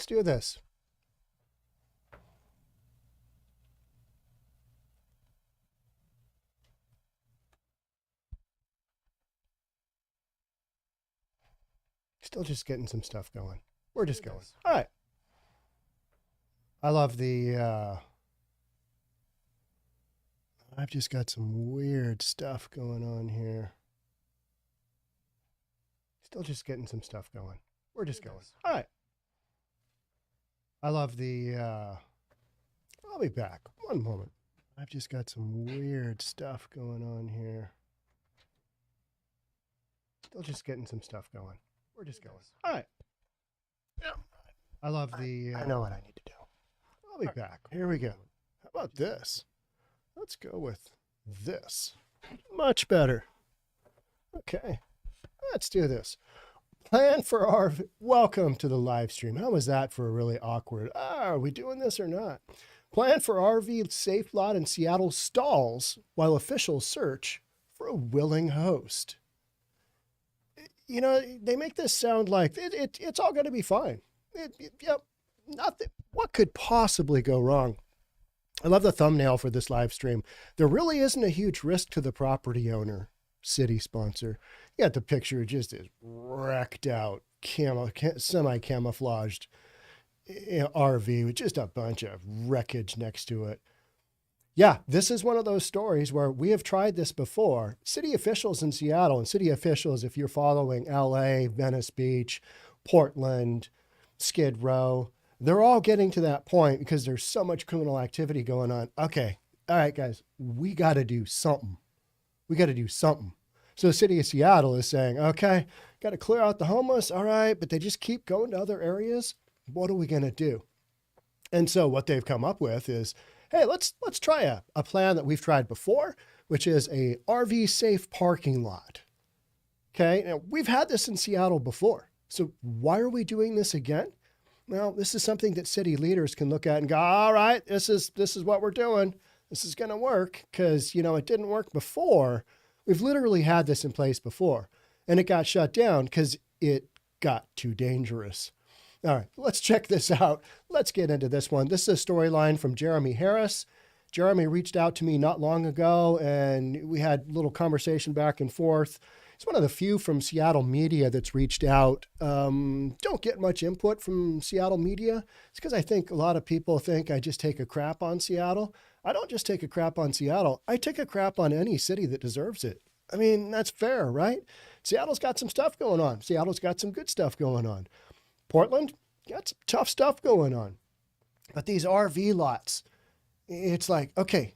Let's do this. Still just getting some stuff going. We're just going. All right. I love the, I've just got some weird stuff going on here. Still just getting some stuff going. We're just going. All right. I love the, I'll be back. One moment. I've just got some weird stuff going on here. Still just getting some stuff going. We're just going. All right. Yeah. I love the, I know what I need to do. I'll be back. Here we go. How about this? Let's go with this. Much better. Okay. Let's do this. Plan for our, welcome to the live stream. How was that for a really awkward, are we doing this or not? Plan for RV safe lot in Seattle stalls while officials search for a willing host. You know, they make this sound like it's all going to be fine. Yep. Nothing. What could possibly go wrong? I love the thumbnail for this live stream. There really isn't a huge risk to the property owner. City sponsor. You got the picture, just is wrecked out, semi-camouflaged RV with just a bunch of wreckage next to it. Yeah, this is one of those stories where we have tried this before. City officials in Seattle, and city officials, if you're following LA, Venice Beach, Portland, Skid Row, they're all getting to that point because there's so much criminal activity going on. Okay, all right, guys, we got to do something. We got to do something. So the city of Seattle is saying, okay, got to clear out the homeless. All right. But they just keep going to other areas. What are we going to do? And so what they've come up with is, hey, let's try a plan that we've tried before, which is a RV safe parking lot. Okay. Now we've had this in Seattle before. So why are we doing this again? Well, this is something that city leaders can look at and go, all right, this is what we're doing. This is going to work because, you know, it didn't work before. We've literally had this in place before and it got shut down because it got too dangerous. All right, let's check this out. Let's get into this one. This is a storyline from Jeremy Harris. Jeremy reached out to me not long ago and we had a little conversation back and forth. He's one of the few from Seattle media that's reached out. Don't get much input from Seattle media. It's because I think a lot of people think I just take a crap on Seattle. I don't just take a crap on Seattle. I take a crap on any city that deserves it. I mean, that's fair, right? Seattle's got some stuff going on. Seattle's got some good stuff going on. Portland got some tough stuff going on. But these RV lots, it's like, okay,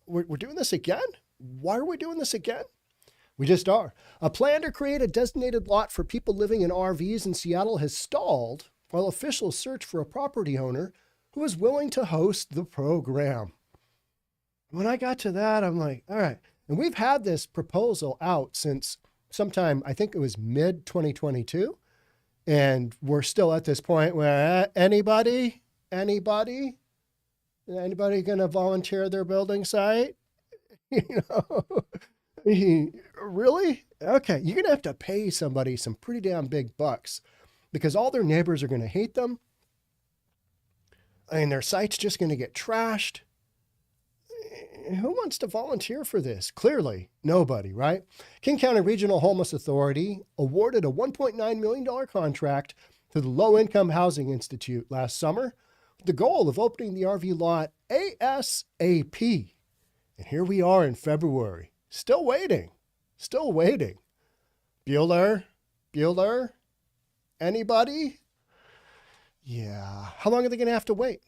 we're doing this again? Why are we doing this again? We just are. A plan to create a designated lot for people living in RVs in Seattle has stalled while officials search for a property owner who is willing to host the program. When I got to that, I'm like, all right. And we've had this proposal out since sometime, I think it was mid 2022. And we're still at this point where anybody going to volunteer their building site? You know, really? Okay. You're going to have to pay somebody some pretty damn big bucks because all their neighbors are going to hate them. And their site's just going to get trashed. Who wants to volunteer for this? Clearly, nobody, right? King County Regional Homeless Authority awarded a $1.9 million contract to the Low Income Housing Institute last summer with the goal of opening the RV lot ASAP. And here we are in February, still waiting. Bueller, anybody? Yeah. How long are they going to have to wait?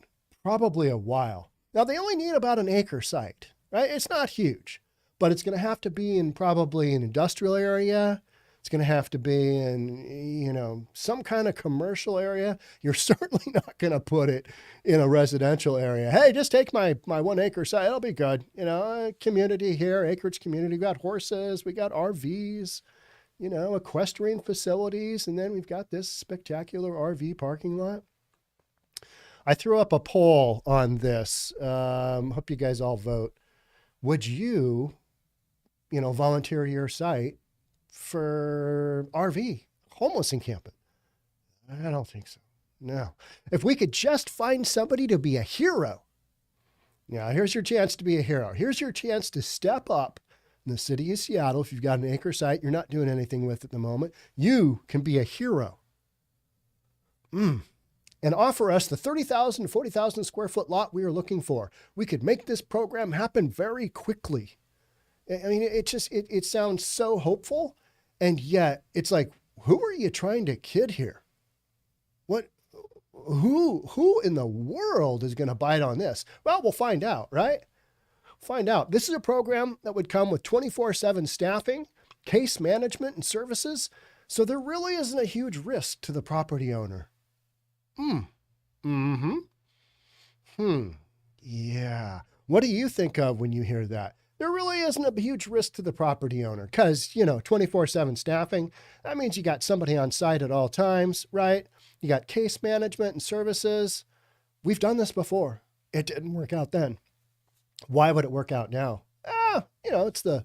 Probably a while. Now, they only need about an acre site, right? It's not huge, but it's going to have to be in probably an industrial area. It's going to have to be in, you know, some kind of commercial area. You're certainly not going to put it in a residential area. Hey, just take my 1 acre site. It'll be good. You know, community here, acreage community. We got horses, we got RVs, you know, equestrian facilities. And then we've got this spectacular RV parking lot. I threw up a poll on this. Hope you guys all vote. Would you, volunteer your site for RV homeless encampment? I don't think so. no. If we could just find somebody to be a hero. Now, here's your chance to be a hero. Here's your chance to step up in the city of Seattle. If you've got an acre site you're not doing anything with at the moment, you can be a hero. And offer us the 30,000 to 40,000 square foot lot we are looking for. We could make this program happen very quickly. I mean, it sounds so hopeful. And yet it's like, who are you trying to kid here? Who in the world is going to bite on this? Well, we'll find out, right? Find out. This is a program that would come with 24/7 staffing, case management, and services. So there really isn't a huge risk to the property owner. Yeah. What do you think of when you hear that? There really isn't a huge risk to the property owner because, 24/7 staffing, that means you got somebody on site at all times, right? You got case management and services. We've done this before. It didn't work out then. Why would it work out now? It's the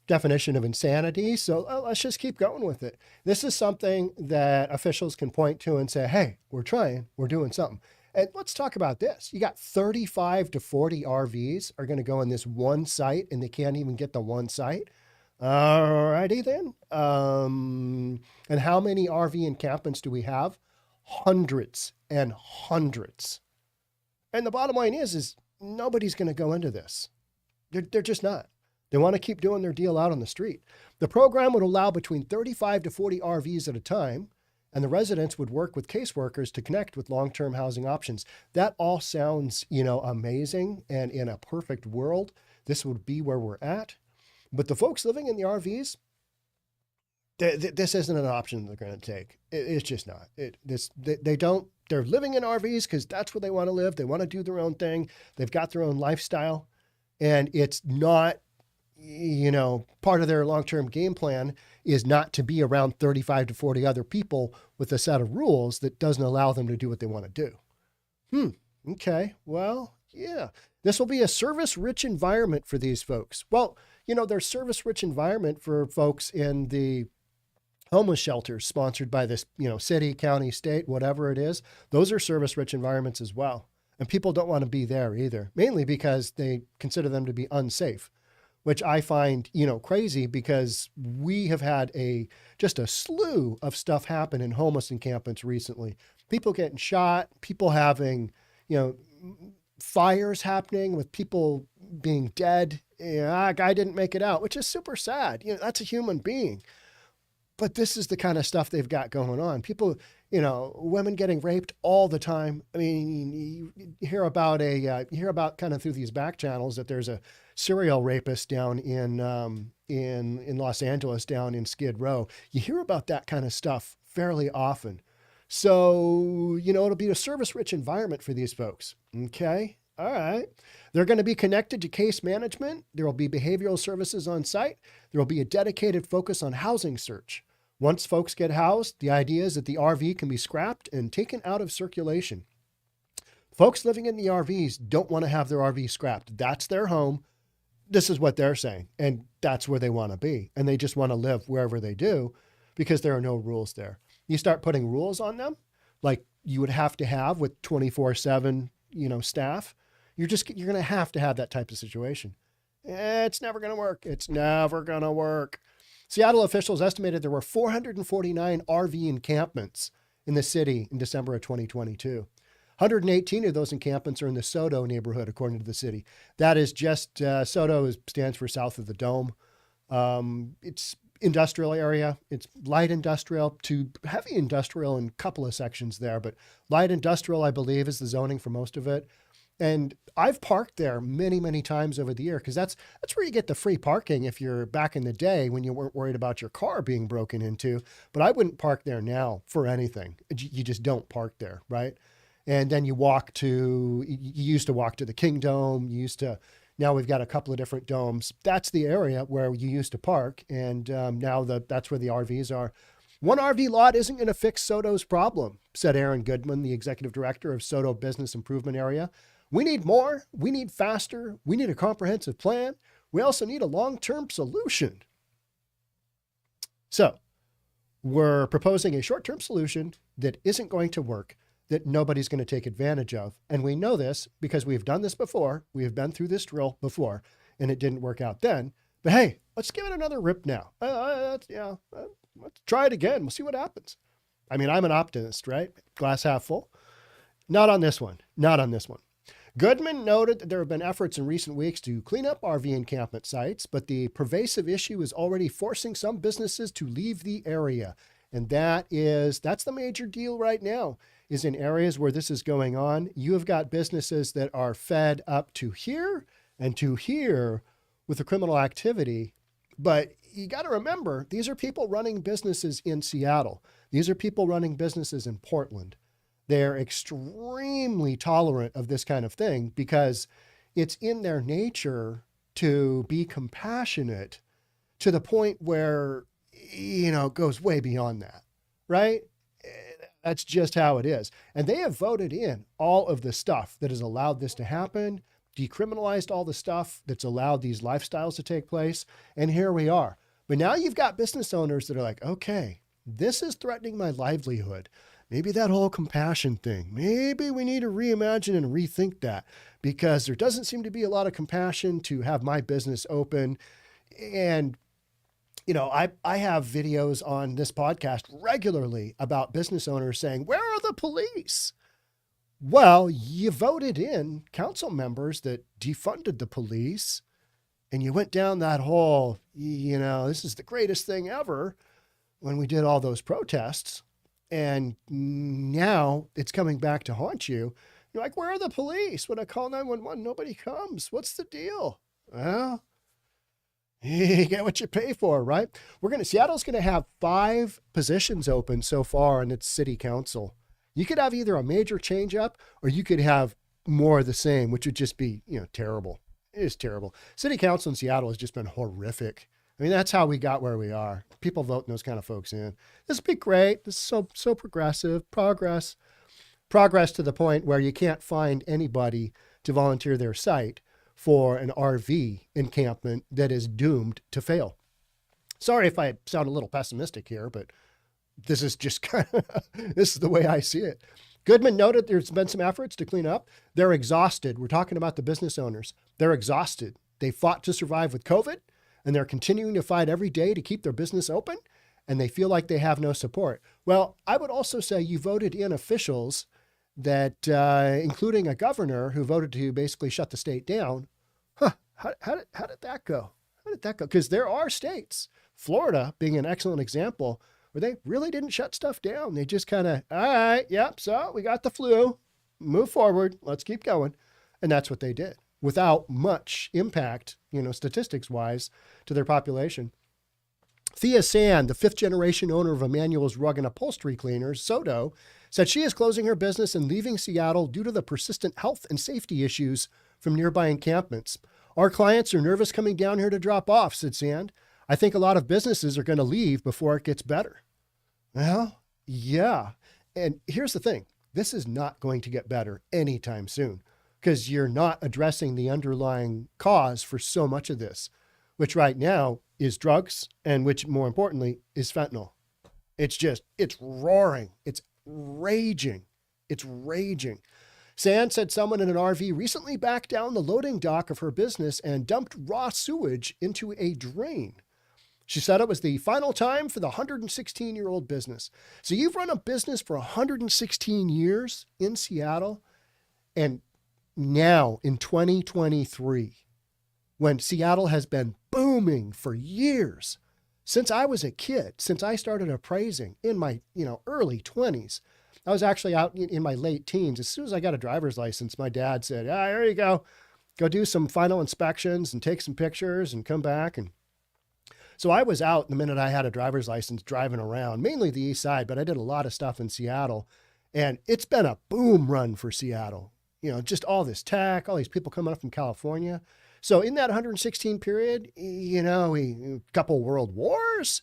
definition of insanity. So let's just keep going with it. This is something that officials can point to and say, hey, we're trying, we're doing something. And let's talk about this. You got 35 to 40 RVs are going to go in this one site and they can't even get the one site. All righty then. And how many RV encampments do we have? Hundreds and hundreds. And the bottom line is nobody's going to go into this. They're just not. They want to keep doing their deal out on the street. The program would allow between 35 to 40 RVs at a time, and the residents would work with caseworkers to connect with long-term housing options. That all sounds, amazing, and in a perfect world, this would be where we're at. But the folks living in the RVs, this isn't an option they're going to take. It's just not. They're living in RVs because that's where they want to live. They want to do their own thing. They've got their own lifestyle, and it's not, part of their long-term game plan is not to be around 35 to 40 other people with a set of rules that doesn't allow them to do what they want to do. Okay. Well, yeah, this will be a service-rich environment for these folks. Well, there's service-rich environment for folks in the homeless shelters sponsored by this, city, county, state, whatever it is. Those are service-rich environments as well. And people don't want to be there either, mainly because they consider them to be unsafe, which I find, crazy because we have had just a slew of stuff happen in homeless encampments recently. People getting shot, people having, fires happening with people being dead. A guy didn't make it out, which is super sad. That's a human being. But this is the kind of stuff they've got going on. People, women getting raped all the time. I mean, you hear about kind of through these back channels that there's a serial rapist down in Los Angeles, down in Skid Row. You hear about that kind of stuff fairly often. So, it'll be a service-rich environment for these folks. Okay. All right. They're going to be connected to case management. There will be behavioral services on site. There will be a dedicated focus on housing search. Once folks get housed, the idea is that the RV can be scrapped and taken out of circulation. Folks living in the RVs don't want to have their RV scrapped. That's their home. This is what they're saying. And that's where they want to be. And they just want to live wherever they do because there are no rules there. You start putting rules on them, like you would have to have with 24/7, staff. You're going to have that type of situation. It's never going to work. It's never going to work. Seattle officials estimated there were 449 RV encampments in the city in December of 2022. 118 of those encampments are in the SoDo neighborhood, according to the city. That is just, SoDo stands for south of the Dome. It's industrial area. It's light industrial to heavy industrial in a couple of sections there, but light industrial, I believe, is the zoning for most of it. And I've parked there many, many times over the year because that's where you get the free parking if you're back in the day when you weren't worried about your car being broken into. But I wouldn't park there now for anything. You just don't park there, right? And then you used to walk to the King Dome. Now we've got a couple of different domes. That's the area where you used to park. And now that's where the RVs are. One RV lot isn't going to fix SoDo's problem, said Aaron Goodman, the executive director of SoDo Business Improvement Area. We need more. We need faster. We need a comprehensive plan. We also need a long-term solution. So we're proposing a short-term solution that isn't going to work. that nobody's going to take advantage of. And we know this because we've done this before. We have been through this drill before, and it didn't work out then. But hey, let's give it another rip now. Let's try it again. We'll see what happens. I mean, I'm an optimist, right? Glass half full. Not on this one. Not on this one. Goodman noted that there have been efforts in recent weeks to clean up RV encampment sites, but the pervasive issue is already forcing some businesses to leave the area. And that's the major deal right now, is in areas where this is going on. You have got businesses that are fed up to here and to here with the criminal activity. But you got to remember, these are people running businesses in Seattle. These are people running businesses in Portland. They're extremely tolerant of this kind of thing because it's in their nature to be compassionate to the point where, it goes way beyond that, right? That's just how it is. And they have voted in all of the stuff that has allowed this to happen, decriminalized all the stuff that's allowed these lifestyles to take place. And here we are. But now you've got business owners that are like, okay, this is threatening my livelihood. Maybe that whole compassion thing, maybe we need to reimagine and rethink that, because there doesn't seem to be a lot of compassion to have my business open. And, I have videos on this podcast regularly about business owners saying, where are the police? Well, you voted in council members that defunded the police, and you went down that whole, this is the greatest thing ever when we did all those protests. And now it's coming back to haunt you. You're like, where are the police? When I call 911, nobody comes. What's the deal? Well, you get what you pay for, right? Seattle's going to have 5 positions open so far in its city council. You could have either a major change up or you could have more of the same, which would just be, terrible. It is terrible. City council in Seattle has just been horrific. I mean, that's how we got where we are. People voting those kind of folks in. This would be great. This is so progressive. Progress to the point where you can't find anybody to volunteer their site for an RV encampment that is doomed to fail. Sorry if I sound a little pessimistic here, but this is just this is the way I see it. Goodman noted there's been some efforts to clean up. They're exhausted. We're talking about the business owners. They're exhausted. They fought to survive with COVID, and they're continuing to fight every day to keep their business open, and they feel like they have no support. Well, I would also say you voted in officials that, including a governor who voted to basically shut the state down. How did that go? How did that go? Because there are states, Florida being an excellent example, where they really didn't shut stuff down. They just kind of, all right, yep, so we got the flu, move forward, let's keep going. And that's what they did without much impact, statistics-wise, to their population. Thea Sand, the 5th-generation owner of Emmanuel's Rug and Upholstery Cleaners, Soto, said she is closing her business and leaving Seattle due to the persistent health and safety issues from nearby encampments. Our clients are nervous coming down here to drop off, said Sand. I think a lot of businesses are going to leave before it gets better. Well, yeah. And here's the thing. This is not going to get better anytime soon because you're not addressing the underlying cause for so much of this, which right now is drugs and which, more importantly, is fentanyl. It's roaring. It's raging. It's raging. Sand said someone in an RV recently backed down the loading dock of her business and dumped raw sewage into a drain. She said it was the final time for the 116-year-old business. So you've run a business for 116 years in Seattle, and now in 2023, when Seattle has been booming for years, since I was a kid, since I started appraising in my early 20s, I was actually out in my late teens. As soon as I got a driver's license, my dad said, here you go do some final inspections and take some pictures and come back. And so I was out the minute I had a driver's license driving around, mainly the east side, but I did a lot of stuff in Seattle. And it's been a boom run for Seattle. Just all this tech, all these people coming up from California. So in that 116 period, a couple world wars,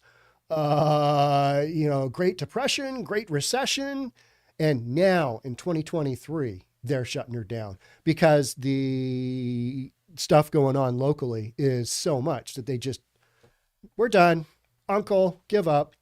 Great Depression, Great Recession. And now in 2023, they're shutting her down because the stuff going on locally is so much that we're done. Uncle, give up.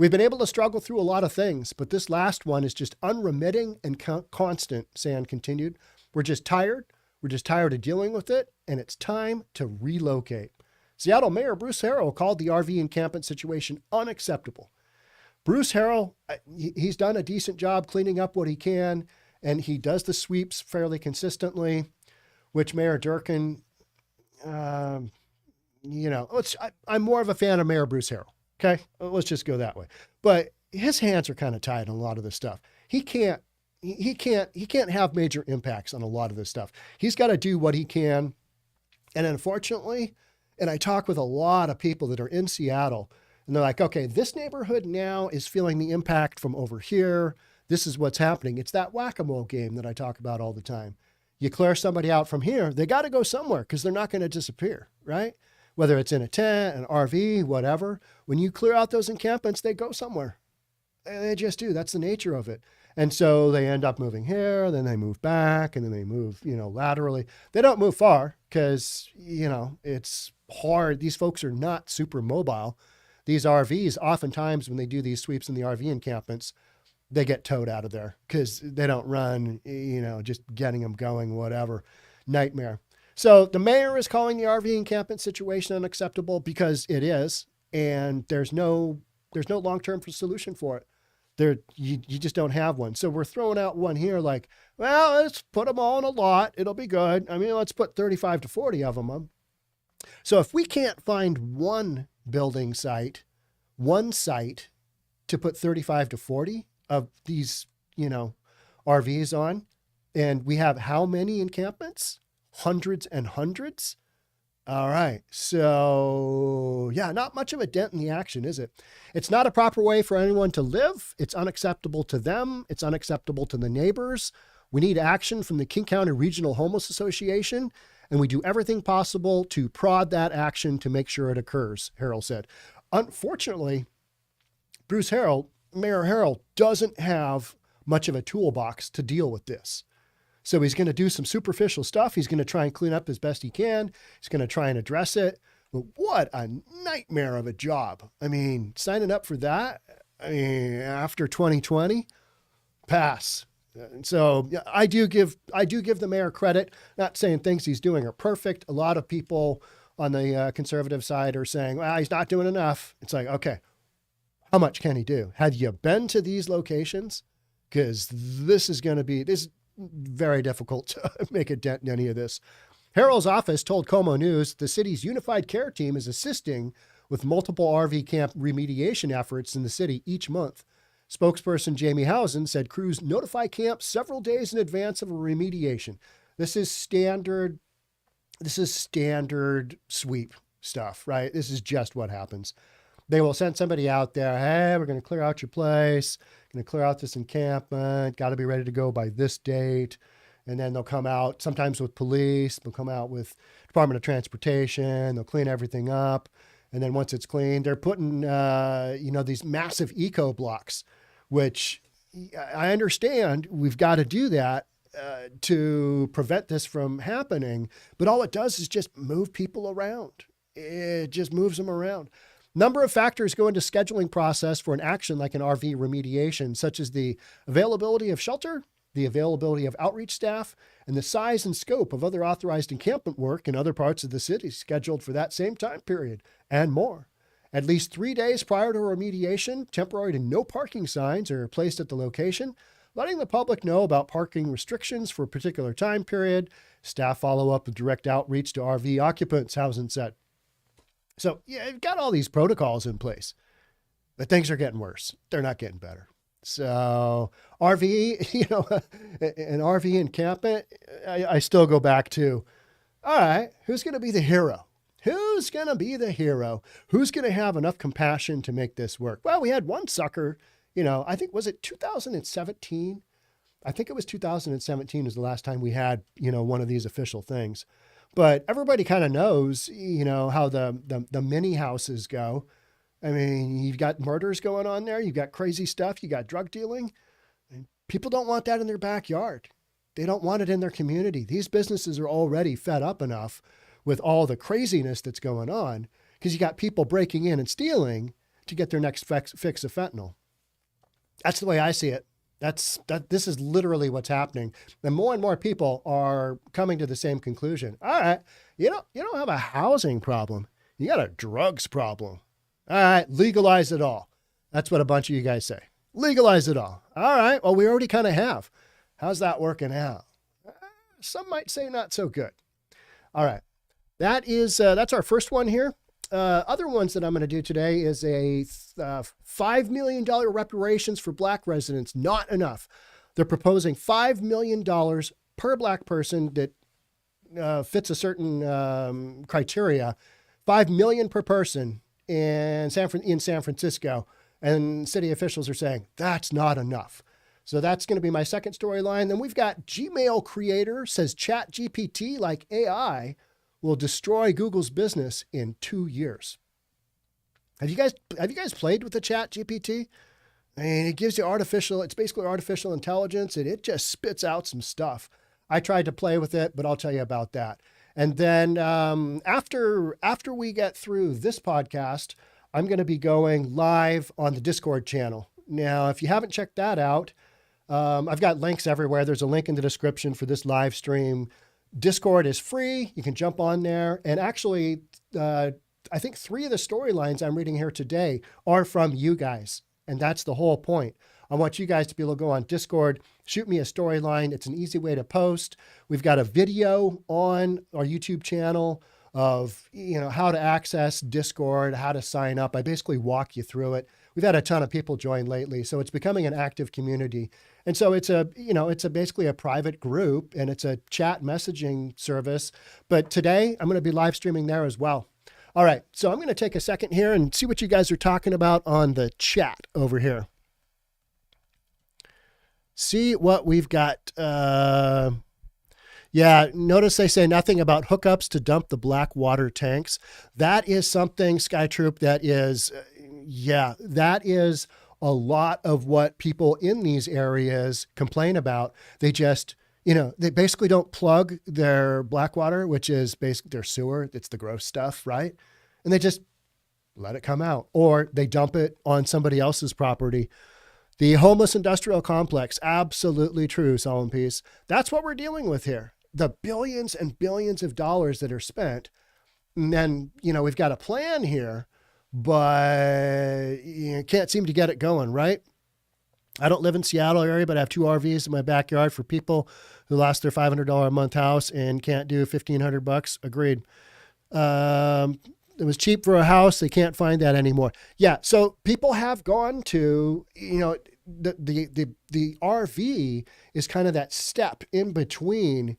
We've been able to struggle through a lot of things, but this last one is just unremitting and constant, Sand continued. We're just tired. We're just tired of dealing with it, and it's time to relocate. Seattle Mayor Bruce Harrell called the RV encampment situation unacceptable. Bruce Harrell, he's done a decent job cleaning up what he can, and he does the sweeps fairly consistently, which Mayor Durkin, I'm more of a fan of Mayor Bruce Harrell. Okay, let's just go that way. But his hands are kind of tied on a lot of this stuff. He can't have major impacts on a lot of this stuff. He's got to do what he can. And unfortunately, and I talk with a lot of people that are in Seattle, and they're like, okay, this neighborhood now is feeling the impact from over here. This is what's happening. It's that whack-a-mole game that I talk about all the time. You clear somebody out from here, they got to go somewhere because they're not going to disappear, right? Whether it's in a tent, an RV, whatever. When you clear out those encampments, they go somewhere. And they just do. That's the nature of it. And so they end up moving here, then they move back, and then they move, laterally. They don't move far because, it's hard. These folks are not super mobile. These RVs, oftentimes when they do these sweeps in the RV encampments, they get towed out of there because they don't run, just getting them going, whatever. Nightmare. So the mayor is calling the RV encampment situation unacceptable because it is, and there's no long-term solution for it. You just don't have one. So we're throwing out one here like, well, let's put them all in a lot. It'll be good. I mean, let's put 35 to 40 of them up. So if we can't find one building site, one site to put 35 to 40 of these, RVs on, and we have how many encampments? Hundreds and hundreds. All right. So yeah, not much of a dent in the action, is it? It's not a proper way for anyone to live. It's unacceptable to them. It's unacceptable to the neighbors. We need action from the King County Regional Homeless Association, and we do everything possible to prod that action to make sure it occurs, Harrell said. Unfortunately, Mayor Harrell doesn't have much of a toolbox to deal with this. So he's going to do some superficial stuff. He's going to try and clean up as best he can. He's going to try and address it. But what a nightmare of a job. I mean, signing up for that, after 2020, pass. And so I do give the mayor credit, not saying things he's doing are perfect. A lot of people on the conservative side are saying, well, he's not doing enough. It's like, okay, how much can he do? Have you been to these locations? Because this is very difficult to make a dent in any of this. Harrell's office told Como News the city's unified care team is assisting with multiple RV camp remediation efforts in the city each month. Spokesperson Jamie Housen said crews notify camps several days in advance of a remediation. This is standard sweep stuff, right? This is just what happens. They will send somebody out there. Hey, we're going to clear out your place. Going to clear out this encampment. Got to be ready to go by this date. And then they'll come out sometimes with police. They'll come out with Department of Transportation. They'll clean everything up. And then once it's cleaned, they're putting, these massive eco blocks, which I understand we've got to do that to prevent this from happening. But all it does is just move people around. It just moves them around. Number of factors go into scheduling process for an action like an RV remediation, such as the availability of shelter, the availability of outreach staff, and the size and scope of other authorized encampment work in other parts of the city scheduled for that same time period, and more. At least 3 days prior to remediation, temporary to no parking signs are placed at the location, letting the public know about parking restrictions for a particular time period. Staff follow up with direct outreach to RV occupants, Housen said. So yeah, you've got all these protocols in place, but things are getting worse. They're not getting better. So RV, an RV encampment, I still go back to, all right, who's going to be the hero? Who's going to be the hero? Who's going to have enough compassion to make this work? Well, we had one sucker, I think, was it 2017? I think it was 2017 was the last time we had, one of these official things. But everybody kind of knows, how the mini houses go. I mean, you've got murders going on there. You've got crazy stuff. You got drug dealing. And people don't want that in their backyard. They don't want it in their community. These businesses are already fed up enough with all the craziness that's going on because you got people breaking in and stealing to get their next fix of fentanyl. That's the way I see it. This is literally what's happening. And more people are coming to the same conclusion. All right, you don't have a housing problem. You got a drugs problem. All right, legalize it all. That's what a bunch of you guys say. Legalize it all. All right, well, we already kind of have. How's that working out? Some might say not so good. All right, that's our first one here. Other ones that I'm going to do today is a $5 million reparations for Black residents. Not enough. They're proposing $5 million per Black person that fits a certain criteria. $5 million per person in San Francisco. And city officials are saying that's not enough. So that's going to be my second storyline. Then we've got Gmail creator says ChatGPT, like AI, will destroy Google's business in 2 years. Have you guys played with the ChatGPT? I mean, it gives you it's basically artificial intelligence, and it just spits out some stuff. I tried to play with it, but I'll tell you about that. And then after we get through this podcast, I'm going to be going live on the Discord channel. Now, if you haven't checked that out, I've got links everywhere. There's a link in the description for this live stream. Discord is free. You can jump on there. And actually, I think 3 of the storylines I'm reading here today are from you guys. And that's the whole point. I want you guys to be able to go on Discord, shoot me a storyline. It's an easy way to post. We've got a video on our YouTube channel of, how to access Discord, how to sign up. I basically walk you through it. We've had a ton of people join lately, so it's becoming an active community. And so it's basically a private group, and it's a chat messaging service. But today I'm going to be live streaming there as well. All right, so I'm going to take a second here and see what you guys are talking about on the chat over here. See what we've got. Yeah, notice they say nothing about hookups to dump the black water tanks. That is something, Skytroop, that is a lot of what people in these areas complain about. They just, they basically don't plug their black water, which is basically their sewer. It's the gross stuff, right? And they just let it come out, or they dump it on somebody else's property. The homeless industrial complex, absolutely true, Solemn Peace. That's what we're dealing with here. The billions and billions of dollars that are spent. And then, we've got a plan here, but you can't seem to get it going, right? I don't live in Seattle area, but I have 2 RVs in my backyard for people who lost their $500 a month house and can't do $1,500. Agreed. It was cheap for a house. They can't find that anymore. Yeah. So people have gone to, the RV is kind of that step in between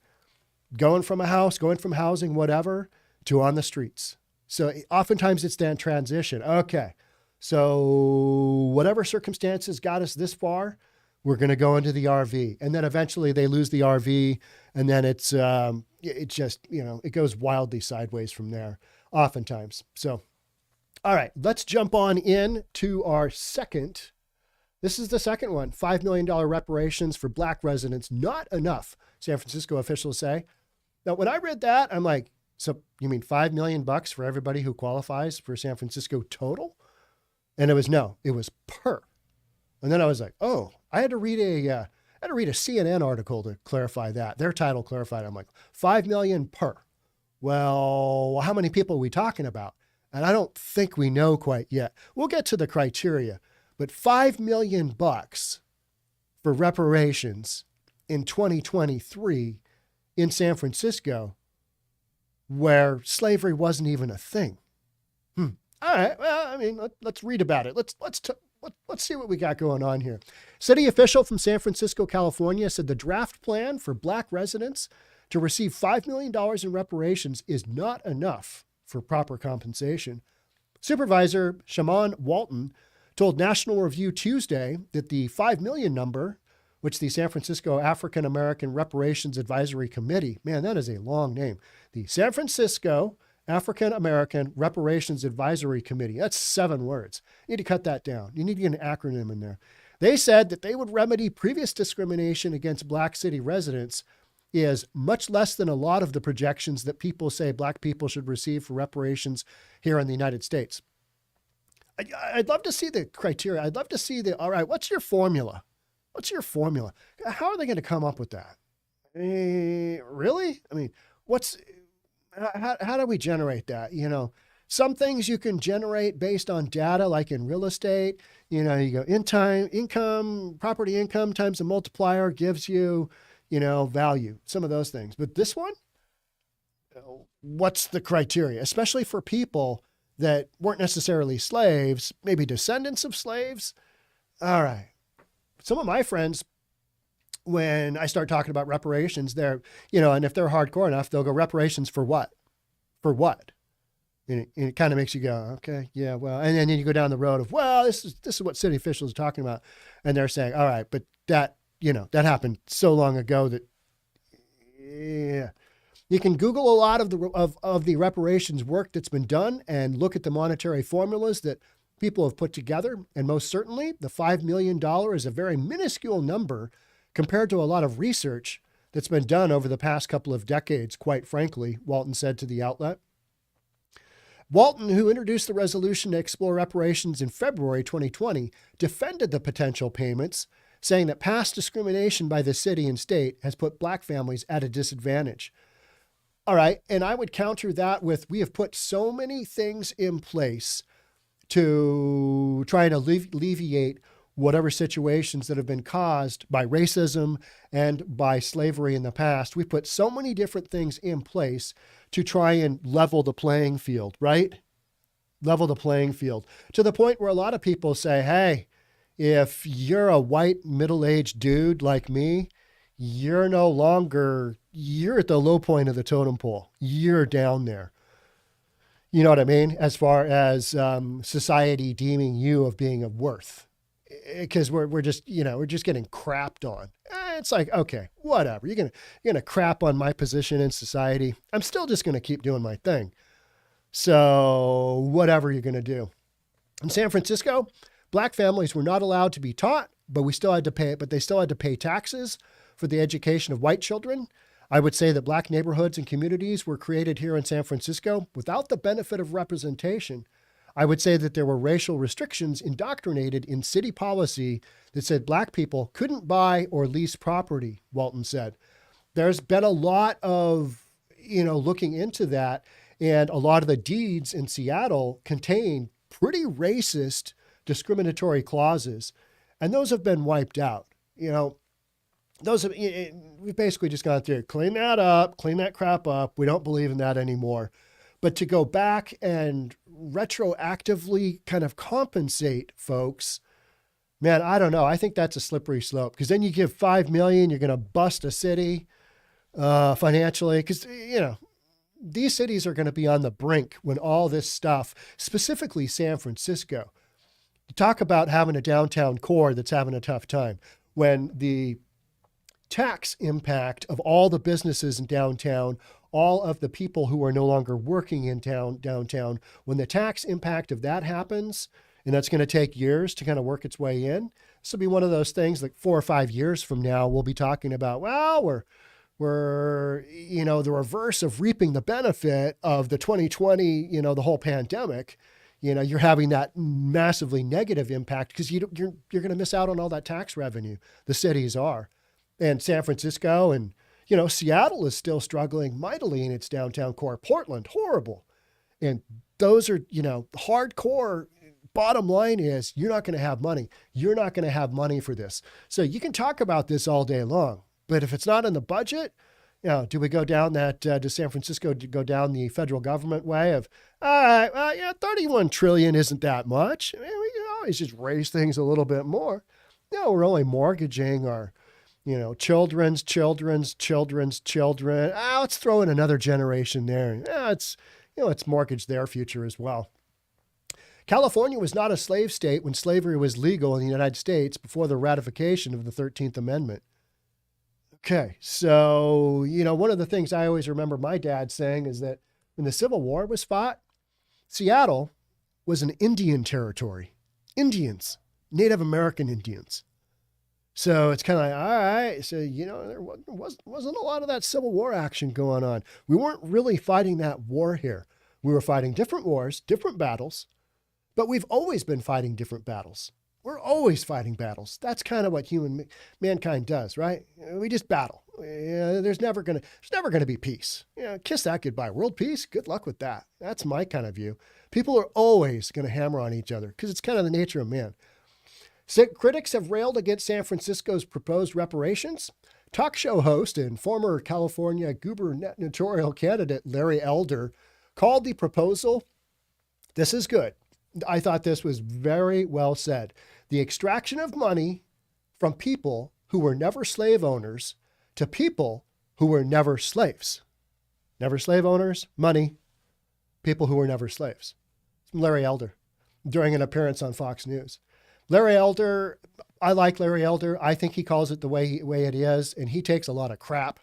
going from a house, going from housing, whatever, to on the streets. So oftentimes it's that transition. Okay. So whatever circumstances got us this far, we're going to go into the RV. And then eventually they lose the RV. And then it just, it goes wildly sideways from there oftentimes. So, all right, let's jump on in to our second. This is the second one, $5 million reparations for Black residents. Not enough, San Francisco officials say. Now, when I read that, I'm like, so you mean $5 million for everybody who qualifies for San Francisco total? And it was per. And then I was like, oh, I had to read a CNN article to clarify that. Their title clarified. I'm like, $5 million per. Well, how many people are we talking about? And I don't think we know quite yet. We'll get to the criteria, but $5 million for reparations in 2023 in San Francisco, where slavery wasn't even a thing. All right. Well, I mean, let's read about it. Let's see what we got going on here. City official from San Francisco, California said the draft plan for Black residents to receive $5 million in reparations is not enough for proper compensation. Supervisor Shaman Walton told National Review Tuesday that the $5 million number, which the San Francisco African American Reparations Advisory Committee, man, that is a long name. The San Francisco African American Reparations Advisory Committee. That's 7 words. You need to cut that down. You need to get an acronym in there. They said that they would remedy previous discrimination against Black city residents is much less than a lot of the projections that people say Black people should receive for reparations here in the United States. I'd love to see the criteria. I'd love to see all right, what's your formula? What's your formula? How are they going to come up with that? Really? I mean, how do we generate that? Some things you can generate based on data, like in real estate. You go income, property income times a multiplier gives you, value, some of those things. But this one, what's the criteria? Especially for people that weren't necessarily slaves, maybe descendants of slaves. All right. Some of my friends, when I start talking about reparations, and if they're hardcore enough, they'll go, reparations for what? For what? And it kind of makes you go, okay, yeah, well, and then you go down the road of, well, this is what city officials are talking about. And they're saying, all right, but that happened so long ago that, yeah. You can Google a lot of the reparations work that's been done and look at the monetary formulas that people have put together. And most certainly, the $5 million is a very minuscule number compared to a lot of research that's been done over the past couple of decades, quite frankly, Walton said to the outlet. Walton, who introduced the resolution to explore reparations in February 2020, defended the potential payments, saying that past discrimination by the city and state has put Black families at a disadvantage. All right, and I would counter that with, we have put so many things in place to try and alleviate whatever situations that have been caused by racism and by slavery in the past. We put so many different things in place to try and level the playing field, right? Level the playing field to the point where a lot of people say, hey, if you're a white middle-aged dude like me, you're at the low point of the totem pole. You're down there. You know what I mean? As far as society deeming you of being of worth, because we're just getting crapped on. It's like, okay, whatever. You're gonna crap on my position in society. I'm still just gonna keep doing my thing. So whatever you're gonna do. In San Francisco, Black families were not allowed to be taught, but they still had to pay taxes for the education of white children. I would say that Black neighborhoods and communities were created here in San Francisco without the benefit of representation. I would say that there were racial restrictions indoctrinated in city policy that said Black people couldn't buy or lease property, Walton said. There's been a lot of, looking into that, and a lot of the deeds in Seattle contain pretty racist, discriminatory clauses, and those have been wiped out. We've basically just gone through, clean that up, clean that crap up. We don't believe in that anymore. But to go back and retroactively kind of compensate folks, man, I don't know. I think that's a slippery slope, because then you give $5 million, you're going to bust a city financially, because, these cities are going to be on the brink when all this stuff, specifically San Francisco, you talk about having a downtown core that's having a tough time. When the tax impact of all the businesses in downtown, all of the people who are no longer working in downtown, when the tax impact of that happens, and that's going to take years to kind of work its way in, this will be one of those things like 4 or 5 years from now, we'll be talking about, well, we're the reverse of reaping the benefit of the 2020, the whole pandemic. You're having that massively negative impact because you're going to miss out on all that tax revenue. The cities are. And San Francisco and, Seattle is still struggling mightily in its downtown core. Portland, horrible. And those are, hardcore. Bottom line is you're not going to have money. You're not going to have money for this. So you can talk about this all day long, but if it's not in the budget, do we go down does San Francisco go down the federal government way of, all right, well, 31 trillion isn't that much. I mean, we can always just raise things a little bit more. We're only mortgaging our, children's children. Let's throw in another generation there. Let's mortgage their future as well. California was not a slave state when slavery was legal in the United States before the ratification of the 13th Amendment. Okay, so, one of the things I always remember my dad saying is that when the Civil War was fought, Seattle was an Indian territory. Indians, Native American Indians. So it's kind of like, all right, so, there wasn't a lot of that Civil War action going on. We weren't really fighting that war here. We were fighting different wars, different battles, But we've always been fighting different battles. We're always fighting battles. That's kind of what mankind does, right? We just battle. There's never gonna be peace. Kiss that goodbye. World peace. Good luck with that. That's my kind of view. People are always going to hammer on each other because it's kind of the nature of man. Critics have railed against San Francisco's proposed reparations. Talk show host and former California gubernatorial candidate Larry Elder called the proposal, this is good. I thought this was very well said. The extraction of money from people who were never slave owners to people who were never slaves. Never slave owners, money, people who were never slaves. Larry Elder during an appearance on Fox News. Larry Elder, I like Larry Elder. I think he calls it the way it is, and he takes a lot of crap.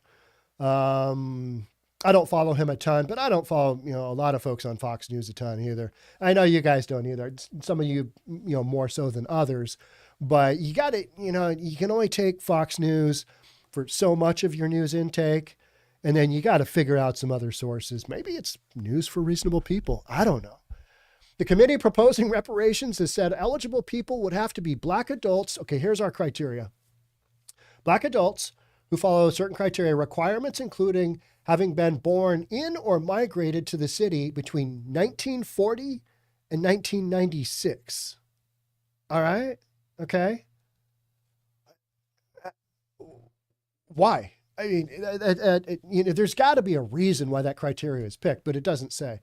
I don't follow him a ton, but I don't follow a lot of folks on Fox News a ton either. I know you guys don't either. Some of you more so than others, but you got to you can only take Fox News for so much of your news intake, and then you got to figure out some other sources. Maybe it's news for reasonable people. I don't know. The committee proposing reparations has said eligible people would have to be Black adults. Okay, here's our criteria. Black adults who follow certain criteria, requirements including having been born in or migrated to the city between 1940 and 1996. All right? Okay. Why? I mean, there's got to be a reason why that criteria is picked, but it doesn't say.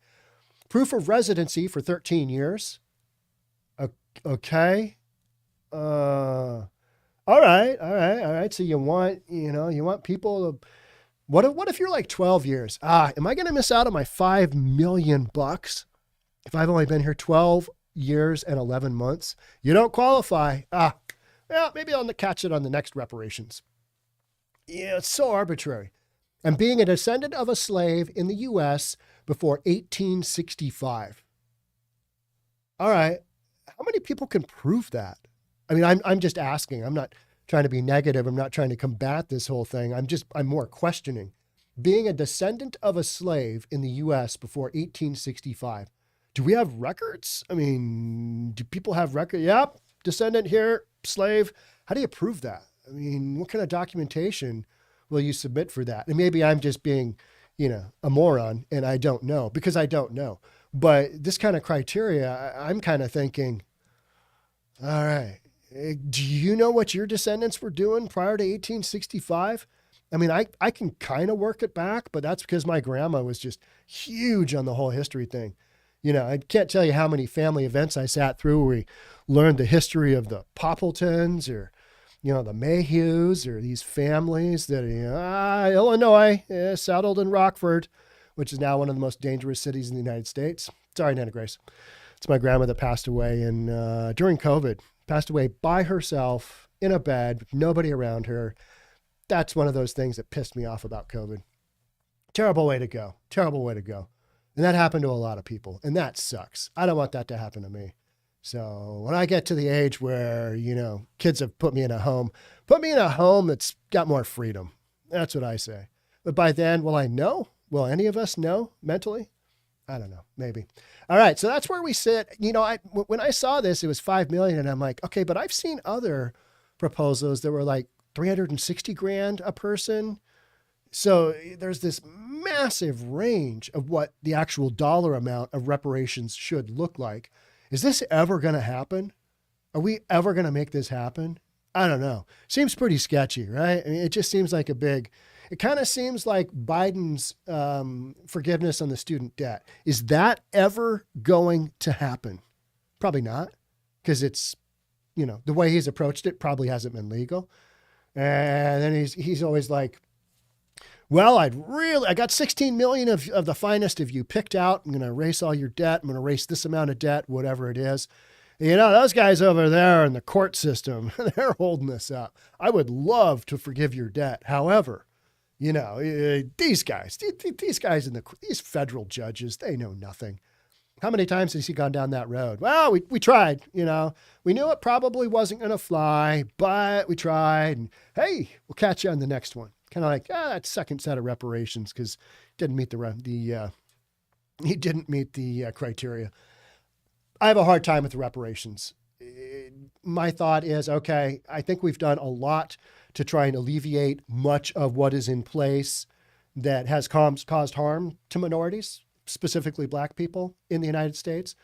Proof of residency for 13 years. Okay. All right. So you want people to, what if you're like 12 years? Am I going to miss out on my $5 million if I've only been here 12 years and 11 months? You don't qualify. Maybe I'll catch it on the next reparations. Yeah, it's so arbitrary. And being a descendant of a slave in the U.S. before 1865. All right. How many people can prove that? I mean, I'm just asking. I'm not trying to be negative. I'm not trying to combat this whole thing. I'm more questioning. Being a descendant of a slave in the U.S. before 1865. Do we have records? I mean, do people have records? Yep. Descendant here, slave. How do you prove that? I mean, what kind of documentation will you submit for that? And maybe I'm just being, a moron and I don't know because I don't know. But this kind of criteria, I'm kind of thinking, all right, do you know what your descendants were doing prior to 1865? I mean, I can kind of work it back, but that's because my grandma was just huge on the whole history thing. I can't tell you how many family events I sat through where we learned the history of the Poppletons or the Mayhews or these families that, Illinois, settled in Rockford, which is now one of the most dangerous cities in the United States. Sorry, Nana Grace. It's my grandma that passed away during COVID, passed away by herself in a bed, with nobody around her. That's one of those things that pissed me off about COVID. Terrible way to go. Terrible way to go. And that happened to a lot of people. And that sucks. I don't want that to happen to me. So when I get to the age where, kids have put me in a home that's got more freedom. That's what I say. But by then, will I know? Will any of us know mentally? I don't know. Maybe. All right. So that's where we sit. When I saw this, it was 5 million and I'm like, okay, but I've seen other proposals that were like 360 grand a person. So there's this massive range of what the actual dollar amount of reparations should look like. Is this ever going to happen? Are we ever going to make this happen? I don't know. Seems pretty sketchy, right? I mean, it just seems like it kind of seems like Biden's forgiveness on the student debt. Is that ever going to happen? Probably not, because it's, the way he's approached it probably hasn't been legal. And then he's always like, well, I got 16 million of the finest of you picked out. I'm going to erase all your debt. I'm going to erase this amount of debt, whatever it is. Those guys over there in the court system, they're holding this up. I would love to forgive your debt. However, these guys these federal judges, they know nothing. How many times has he gone down that road? Well, we tried, we knew it probably wasn't going to fly, but we tried. And hey, we'll catch you on the next one. Kind of like, that second set of reparations because he didn't meet the criteria. I have a hard time with reparations. My thought is, okay, I think we've done a lot to try and alleviate much of what is in place that has caused harm to minorities, specifically Black people in the United States.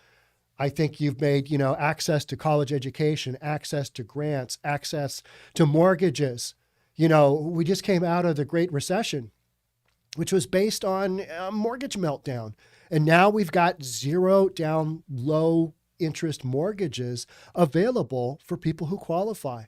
I think you've made, access to college education, access to grants, access to mortgages. We just came out of the Great Recession, which was based on a mortgage meltdown. And now we've got zero down, low interest mortgages available for people who qualify.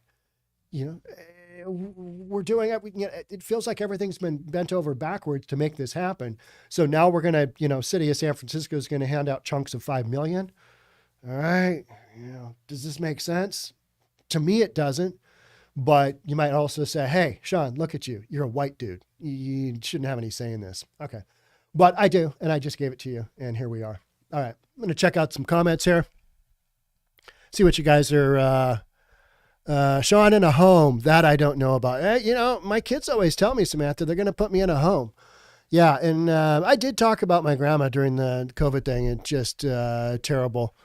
We're doing it. It feels like everything's been bent over backwards to make this happen. So now we're going to, city of San Francisco is going to hand out chunks of 5 million. All right. Does this make sense? To me, it doesn't. But you might also say, hey, Sean, look at you. You're a white dude. You shouldn't have any say in this. Okay. But I do. And I just gave it to you. And here we are. All right. I'm going to check out some comments here. See what you guys are, Sean, in a home. That I don't know about. My kids always tell me, Samantha, they're going to put me in a home. Yeah. And I did talk about my grandma during the COVID thing. It's just terrible.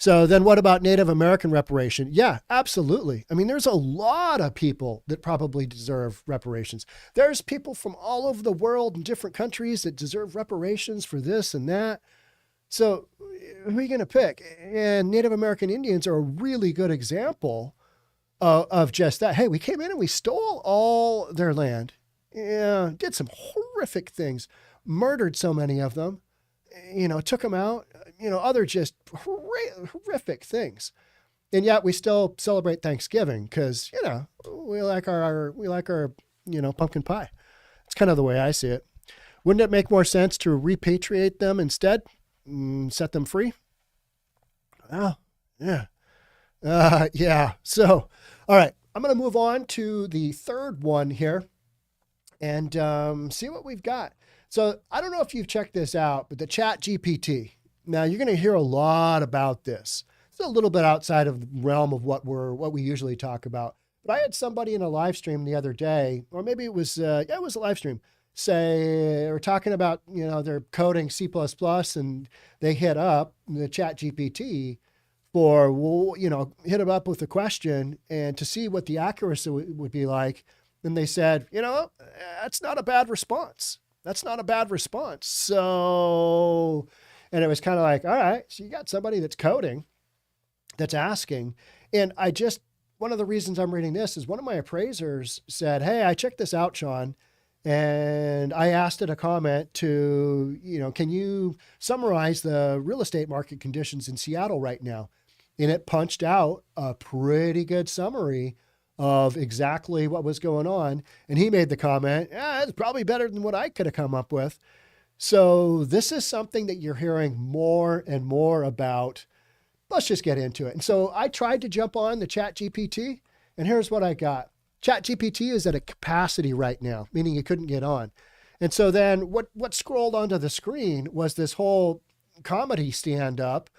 So then what about Native American reparation? Yeah, absolutely. I mean, there's a lot of people that probably deserve reparations. There's people from all over the world in different countries that deserve reparations for this and that. So who are you going to pick? And Native American Indians are a really good example of just that. Hey, we came in and we stole all their land. Yeah, did some horrific things, murdered so many of them, took them out, other just horrific things. And yet we still celebrate Thanksgiving because, we like our pumpkin pie. It's kind of the way I see it. Wouldn't it make more sense to repatriate them instead? Set them free? Oh, yeah. Yeah. So, all right, I'm going to move on to the third one here and see what we've got. So I don't know if you've checked this out, but the Chat GPT. Now you're going to hear a lot about this. It's a little bit outside of the realm of what we usually talk about. But I had somebody in a live stream the other day, or maybe it was a live stream, say, or talking about, they're coding C++ and they hit up the Chat GPT for, hit them up with a question and to see what the accuracy would be like. And they said, that's not a bad response. That's not a bad response. So, and it was kind of like, all right, so you got somebody that's coding, that's asking. And one of the reasons I'm reading this is one of my appraisers said, hey, I checked this out, Sean. And I asked it a comment to, can you summarize the real estate market conditions in Seattle right now? And it punched out a pretty good summary of exactly what was going on. And he made the comment, it's probably better than what I could have come up with. So this is something that you're hearing more and more about. Let's just get into it. And so I tried to jump on the Chat GPT, and here's what I got. Chat GPT is at a capacity right now, meaning you couldn't get on. And so then what scrolled onto the screen was this whole comedy stand-up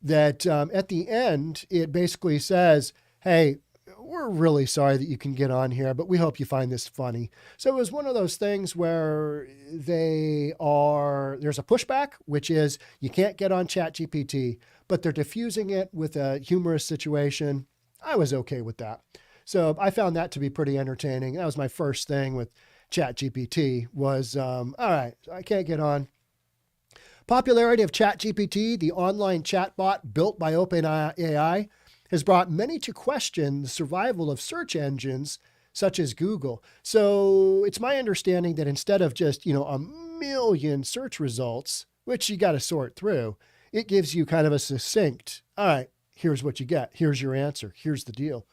that at the end, it basically says, hey, we're really sorry that you can get on here, but we hope you find this funny. So it was one of those things where there's a pushback, which is you can't get on ChatGPT, but they're diffusing it with a humorous situation. I was okay with that. So I found that to be pretty entertaining. That was my first thing with ChatGPT was, all right, I can't get on. Popularity of ChatGPT, the online chatbot built by OpenAI, has brought many to question the survival of search engines such as Google. So it's my understanding that instead of just, a million search results, which you got to sort through, it gives you kind of a succinct, all right, here's what you get. Here's your answer. Here's the deal.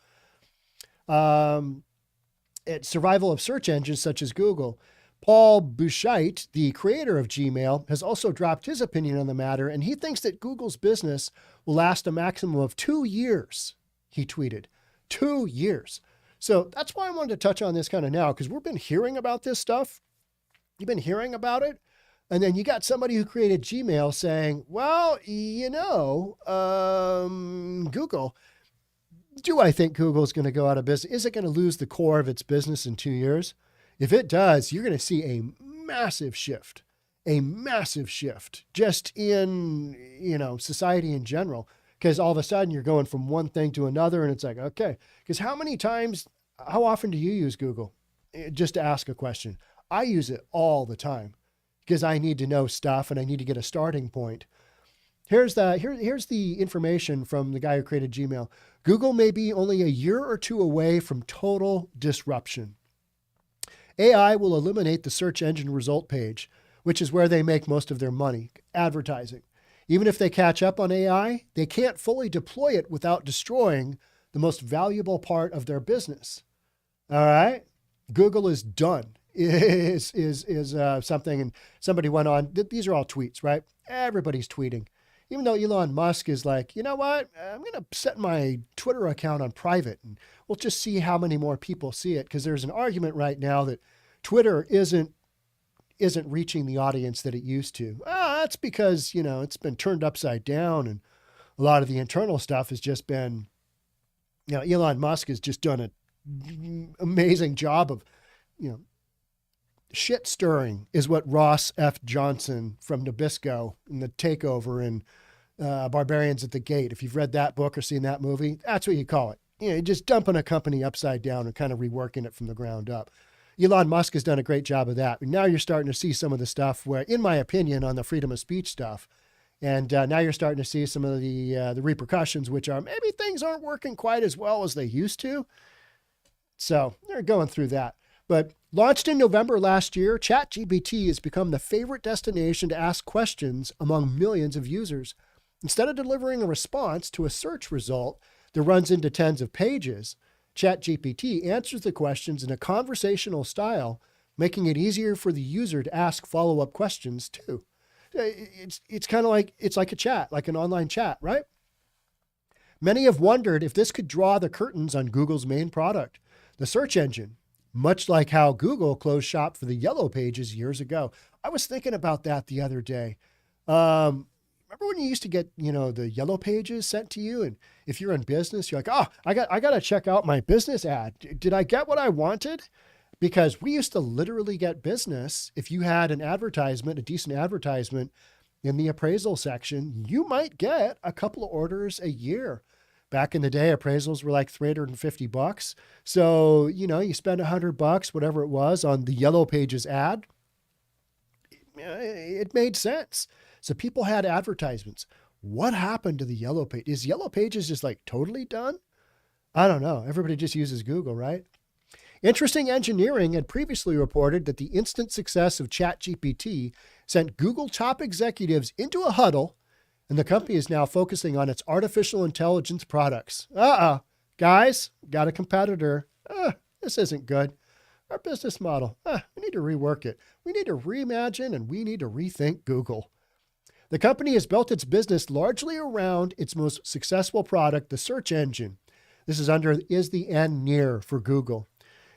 It's survival of search engines such as Google. Paul Buchheit, the creator of Gmail, has also dropped his opinion on the matter, and he thinks that Google's business will last a maximum of 2 years, he tweeted. 2 years. So that's why I wanted to touch on this kind of now, because we've been hearing about this stuff. You've been hearing about it. And then you got somebody who created Gmail saying, well, Google, do I think Google's going to go out of business? Is it going to lose the core of its business in 2 years? If it does, you're going to see a massive shift just in, society in general. because all of a sudden you're going from one thing to another, and it's like, okay, because how often do you use Google just to ask a question? I use it all the time because I need to know stuff and I need to get a starting point. Here's the information from the guy who created Gmail. Google may be only a year or two away from total disruption. AI will eliminate the search engine result page, which is where they make most of their money, advertising. Even if they catch up on AI, they can't fully deploy it without destroying the most valuable part of their business. All right? Google is done. Is something, and somebody went on, these are all tweets, right? Everybody's tweeting. Even though Elon Musk is like, you know what? I'm going to set my Twitter account on private and we'll just see how many more people see it. Because there's an argument right now that Twitter isn't reaching the audience that it used to. That's because, it's been turned upside down and a lot of the internal stuff has just been, Elon Musk has just done an amazing job of, shit stirring is what Ross F. Johnson from Nabisco in The Takeover and Barbarians at the Gate. If you've read that book or seen that movie, that's what you call it. Just dumping a company upside down and kind of reworking it from the ground up. Elon Musk has done a great job of that. And now you're starting to see some of the stuff where, in my opinion, on the freedom of speech stuff, and now you're starting to see some of the repercussions, which are maybe things aren't working quite as well as they used to. So they're going through that. But launched in November last year, ChatGPT has become the favorite destination to ask questions among millions of users. Instead of delivering a response to a search result that runs into tens of pages, ChatGPT answers the questions in a conversational style, making it easier for the user to ask follow-up questions too. It's kind of like, it's like a chat, like an online chat, right? Many have wondered if this could draw the curtains on Google's main product, the search engine, much like how Google closed shop for the yellow pages years ago. I was thinking about that the other day. Remember when you used to get, the yellow pages sent to you? And if you're in business, you're like, oh, I got to check out my business ad. Did I get what I wanted? Because we used to literally get business. If you had an advertisement, a decent advertisement in the appraisal section, you might get a couple of orders a year. Back in the day, appraisals were like $350. So, you spend $100, whatever it was, on the yellow pages ad. It made sense. So people had advertisements. What happened to the yellow page? Is yellow pages just like totally done? I don't know. Everybody just uses Google, right? Interesting Engineering had previously reported that the instant success of ChatGPT sent Google top executives into a huddle, and the company is now focusing on its artificial intelligence products. Guys, got a competitor. This isn't good. Our business model, we need to rework it. We need to reimagine and we need to rethink Google. The company has built its business largely around its most successful product, the search engine. This is under is the end near for Google.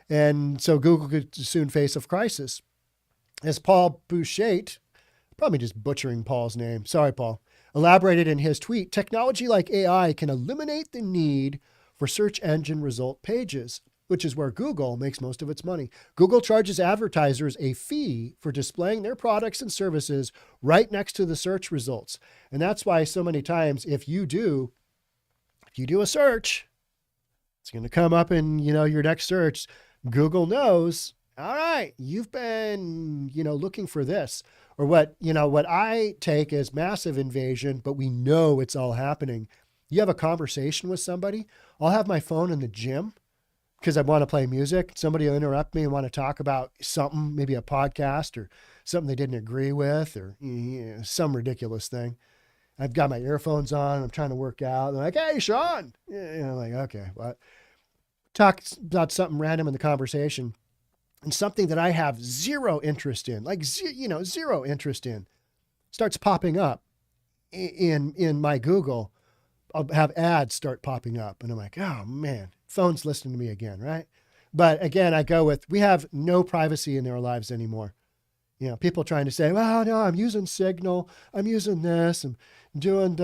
And so Google could soon face a crisis. As Paul Bouchette, probably just butchering Paul's name, sorry, Paul, elaborated in his tweet, technology like AI can eliminate the need for search engine result pages, which is where Google makes most of its money. Google charges advertisers a fee for displaying their products and services right next to the search results. And that's why so many times if you do a search, it's going to come up in, your next search. Google knows, all right, you've been, looking for this, or what I take as massive invasion, but we know it's all happening. You have a conversation with somebody. I'll have my phone in the gym because I want to play music. Somebody will interrupt me and want to talk about something, maybe a podcast or something they didn't agree with or some ridiculous thing. I've got my earphones on. I'm trying to work out. They're like, hey, Sean. I'm like, okay, what? Talk about something random in the conversation and something that I have zero interest in, zero interest in, starts popping up in my Google. I'll have ads start popping up and I'm like, oh man, phone's listening to me again, right? But again, I go with, we have no privacy in their lives anymore. People trying to say, well, no, I'm using Signal. I'm using this. I'm doing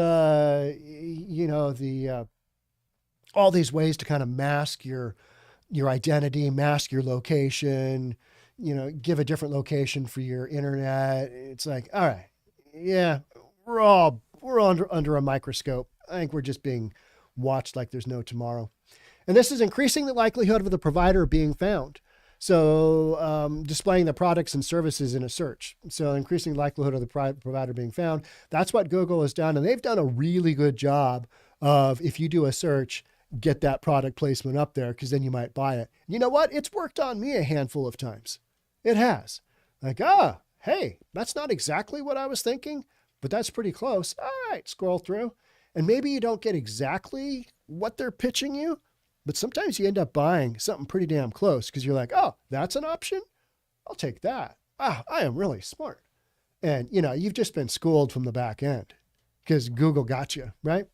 all these ways to kind of mask your identity, mask your location, give a different location for your internet. It's like, all right, yeah, we're under a microscope. I think we're just being watched like there's no tomorrow. And this is increasing the likelihood of the provider being found. So displaying the products and services in a search. So increasing the likelihood of the provider being found. That's what Google has done. And they've done a really good job of, if you do a search, get that product placement up there, because then you might buy it. You know what? It's worked on me a handful of times. It has. Like, hey, that's not exactly what I was thinking, but that's pretty close. All right, scroll through. And maybe you don't get exactly what they're pitching you, but sometimes you end up buying something pretty damn close because you're like, oh, that's an option? I'll take that. I am really smart. And, you've just been schooled from the back end because Google got you, right?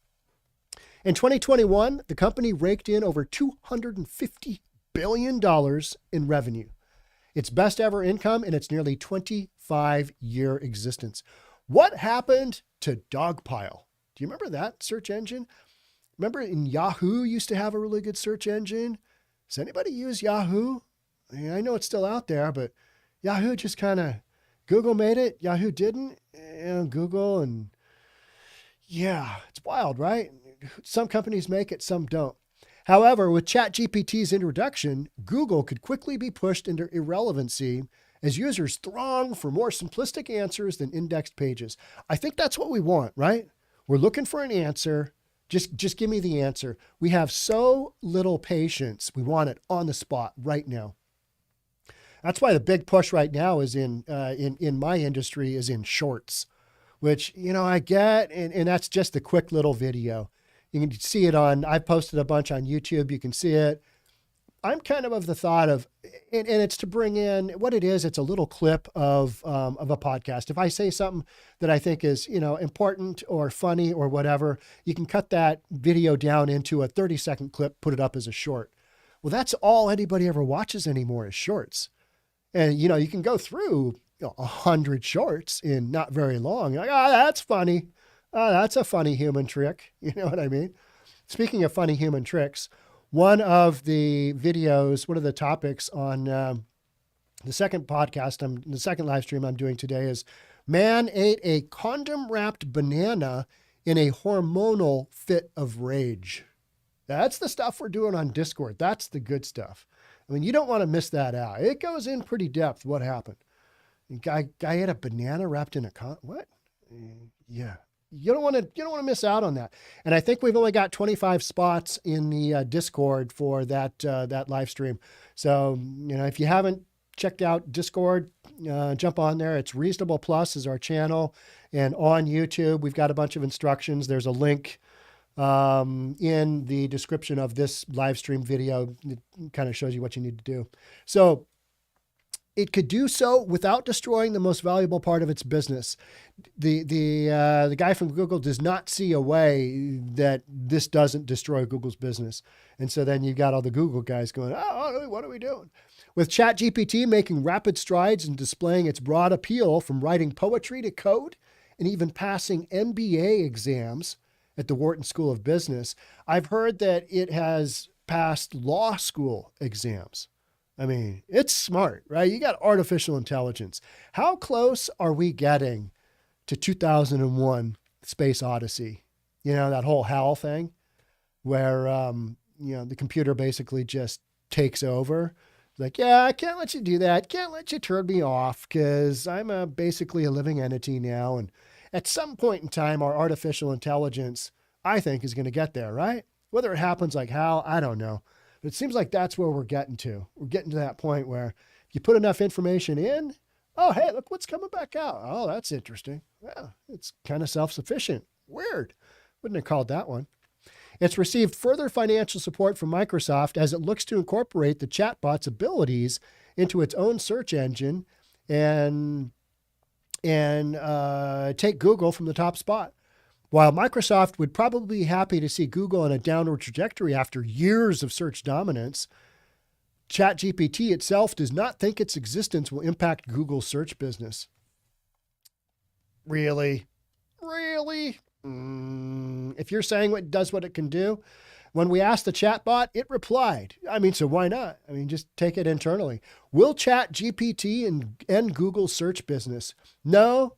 In 2021, the company raked in over $250 billion in revenue. Its best ever income in its nearly 25-year existence. What happened to Dogpile? Do you remember that search engine? Remember in Yahoo used to have a really good search engine? Does anybody use Yahoo? I know it's still out there, but Yahoo just kind of, Google made it, Yahoo didn't. Google and it's wild, right? Some companies make it, some don't. However, with ChatGPT's introduction, Google could quickly be pushed into irrelevancy as users throng for more simplistic answers than indexed pages. I think that's what we want, right? We're looking for an answer. Just give me the answer. We have so little patience. We want it on the spot right now. That's why the big push right now is in my industry is in shorts, which, I get, and that's just a quick little video. You can see it I've posted a bunch on YouTube. You can see it. I'm kind of the thought of, and it's to bring in what it is. It's a little clip of a podcast. If I say something that I think is, important or funny or whatever, you can cut that video down into a 30-second clip, put it up as a short. Well, that's all anybody ever watches anymore is shorts. And, you can go through 100 shorts in not very long. You're like, that's funny. That's a funny human trick. You know what I mean? Speaking of funny human tricks, one of the topics on the second podcast, the second live stream I'm doing today is man ate a condom-wrapped banana in a hormonal fit of rage. That's the stuff we're doing on Discord. That's the good stuff. I mean, you don't want to miss that out. It goes in pretty depth what happened. Guy ate a banana wrapped in a what? Yeah. You don't want to miss out on that. And I think we've only got 25 spots in the Discord for that live stream. So, if you haven't checked out Discord, jump on there. It's Reasonable Plus is our channel. And on YouTube, we've got a bunch of instructions. There's a link in the description of this live stream video. It kind of shows you what you need to do. So it could do so without destroying the most valuable part of its business. The guy from Google does not see a way that this doesn't destroy Google's business. And so then you've got all the Google guys going, what are we doing? With ChatGPT making rapid strides in displaying its broad appeal from writing poetry to code and even passing MBA exams at the Wharton School of Business, I've heard that it has passed law school exams. I mean, it's smart, right? You got artificial intelligence. How close are we getting to 2001 Space Odyssey? That whole HAL thing where, the computer basically just takes over. Like, I can't let you do that. Can't let you turn me off because I'm basically a living entity now. And at some point in time, our artificial intelligence, I think, is going to get there, right? Whether it happens like HAL, I don't know. But it seems like that's where we're getting to. We're getting to that point where if you put enough information in, oh, hey, look what's coming back out. Oh, that's interesting. Yeah, it's kind of self-sufficient. Weird. Wouldn't have called that one. It's received further financial support from Microsoft as it looks to incorporate the chatbot's abilities into its own search engine and take Google from the top spot. While Microsoft would probably be happy to see Google on a downward trajectory after years of search dominance, ChatGPT itself does not think its existence will impact Google's search business. Really? If you're saying it does what it can do, when we asked the chatbot, it replied. So why not? Just take it internally. Will ChatGPT end Google's search business? No.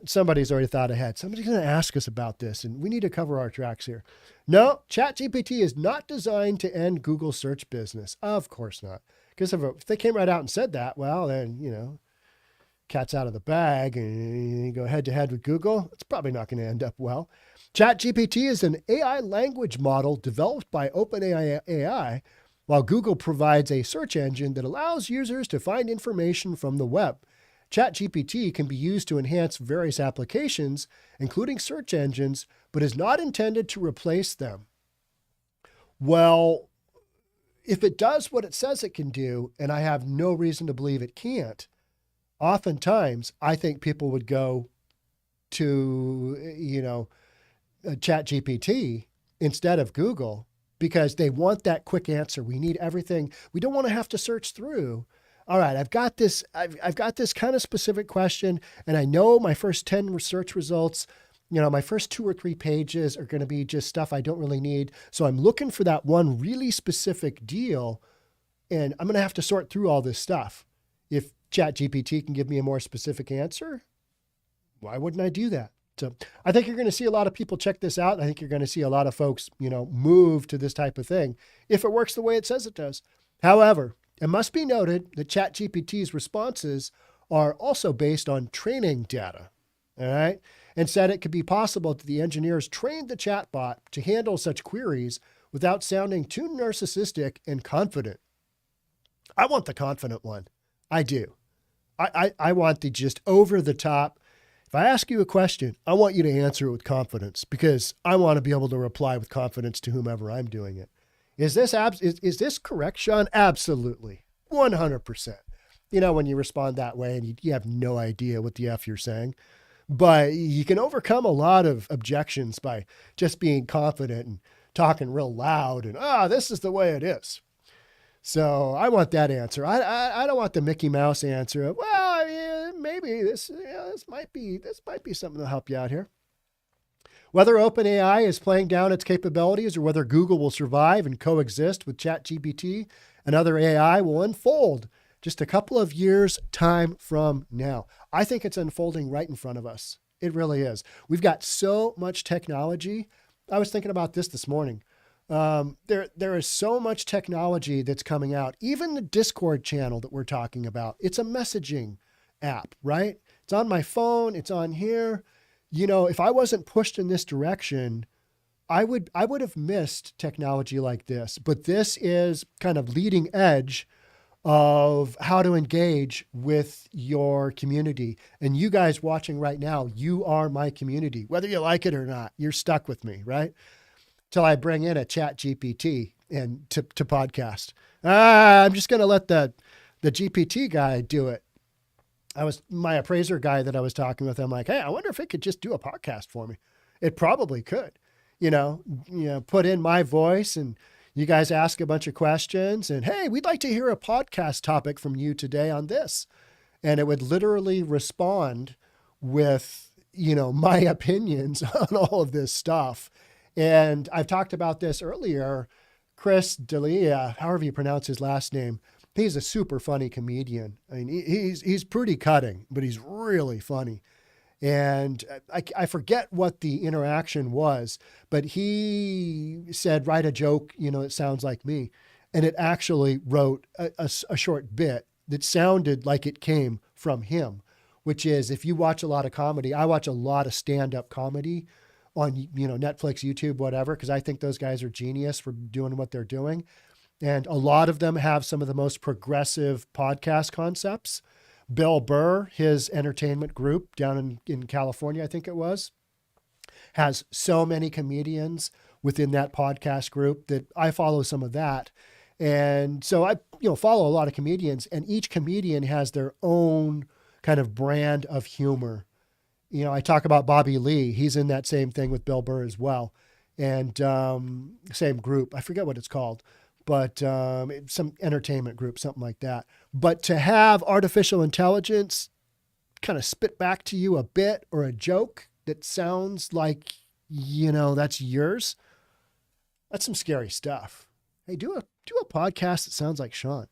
somebody's already thought ahead. Somebody's going to ask us about this, and we need to cover our tracks here. No, ChatGPT is not designed to end Google search business. Of course not. Because if they came right out and said that, well, then, cat's out of the bag and you go head to head with Google. It's probably not going to end up well. ChatGPT is an AI language model developed by OpenAI, while Google provides a search engine that allows users to find information from the web. ChatGPT can be used to enhance various applications, including search engines, but is not intended to replace them. Well, if it does what it says it can do, and I have no reason to believe it can't, oftentimes I think people would go to, ChatGPT instead of Google because they want that quick answer. We need everything. We don't want to have to search through. All right, I've got this kind of specific question, and I know my first 10 research results, my first 2 or 3 pages are going to be just stuff I don't really need. So I'm looking for that one really specific deal, and I'm going to have to sort through all this stuff. If ChatGPT can give me a more specific answer, why wouldn't I do that? So I think you're going to see a lot of people check this out. I think you're going to see a lot of folks, move to this type of thing if it works the way it says it does. However, it must be noted that ChatGPT's responses are also based on training data, all right? And said it could be possible that the engineers trained the chatbot to handle such queries without sounding too narcissistic and confident. I want the confident one. I do. I want the just over the top. If I ask you a question, I want you to answer it with confidence because I want to be able to reply with confidence to whomever I'm doing it. Is this correct, Sean? Absolutely. 100%. When you respond that way and you have no idea what the F you're saying, but you can overcome a lot of objections by just being confident and talking real loud and, this is the way it is. So I want that answer. I don't want the Mickey Mouse answer. Well, maybe this might be something to help you out here. Whether OpenAI is playing down its capabilities or whether Google will survive and coexist with ChatGPT and other AI will unfold just a couple of years' time from now. I think it's unfolding right in front of us. It really is. We've got so much technology. I was thinking about this morning. There is so much technology that's coming out. Even the Discord channel that we're talking about, it's a messaging app, right? It's on my phone. It's on here. If I wasn't pushed in this direction, I would have missed technology like this. But this is kind of leading edge of how to engage with your community. And you guys watching right now, you are my community. Whether you like it or not, you're stuck with me, right? Till I bring in a ChatGPT and to podcast. I'm just going to let the GPT guy do it. My appraiser guy that I was talking with, I'm like, hey, I wonder if it could just do a podcast for me. It probably could, put in my voice and you guys ask a bunch of questions and, hey, we'd like to hear a podcast topic from you today on this. And it would literally respond with, my opinions on all of this stuff. And I've talked about this earlier. Chris D'Elia, however you pronounce his last name, he's a super funny comedian. I mean, he's pretty cutting, but he's really funny. And I forget what the interaction was, but he said, write a joke, it sounds like me. And it actually wrote a short bit that sounded like it came from him, which is if you watch a lot of comedy, I watch a lot of stand-up comedy on, Netflix, YouTube, whatever, because I think those guys are genius for doing what they're doing. And a lot of them have some of the most progressive podcast concepts. Bill Burr, his entertainment group down in California, I think it was, has so many comedians within that podcast group that I follow some of that. And so I, follow a lot of comedians, and each comedian has their own kind of brand of humor. I talk about Bobby Lee. He's in that same thing with Bill Burr as well. And same group. I forget what it's called, but some entertainment group, something like that. But to have artificial intelligence kind of spit back to you a bit or a joke that sounds like, that's yours, that's some scary stuff. Hey, do a podcast that sounds like Sean.